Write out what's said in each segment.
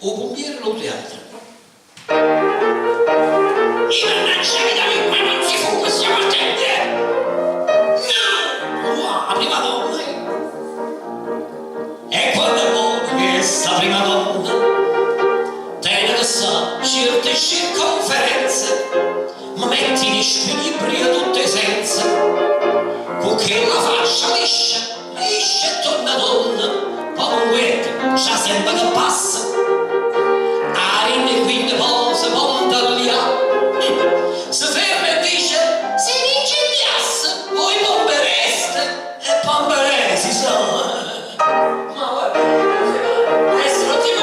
o pompiere o teatro. I mannaggia che qua non si fu questa partita! No! La prima donna! E quando è buono che è sta prima donna, tiene che sa certe circonferenze, ma metti in squilibrio tutte senza, perché la faccia liscia, liscia e torna donna, poi un guetto, già sembra che passa, a rinde quindi pose, monta via, si ferma e dice, si vince il gas, voi pompereste, e pomperesi sono, ma guarda, maestro Dio,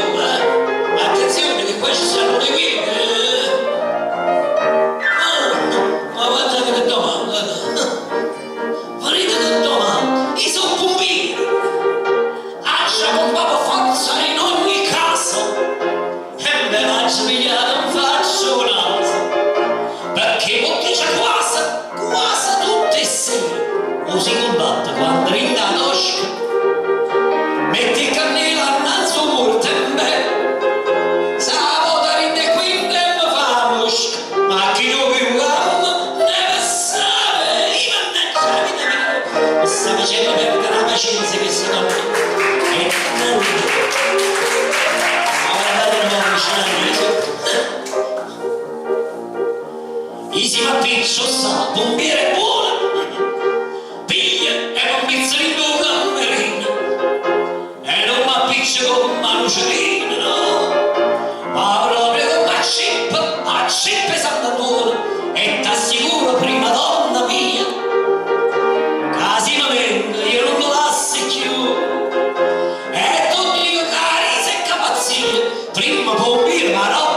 attenzione che qua ci stanno le guide, ma guardate che domanda, vedete che domanda, i sono pompieri, lascia con papà forza in ogni caso, e me la svegliata non faccio un altro, perché potete quasi tutte e sere, o si combatte quando rinda tosca, metti il cannella al naso molto in bene, sabato rinde quindi e mi fa mosca, ma chi lo più calmo deve stare, i mannaggia la vita mia, mi sta facendo perdere la pazienza che si dà e non ora vado a Isi ma piccio sta, pompiere buono, piglia e non pizzerino cammerino, e non mi appiccio con manucerino, no, ma proprio con a cippa santa buona, e t'assicuro prima donna mia, casi momento io non lo lascio più, e tutti i cari se capazzia, prima pompiere ma no,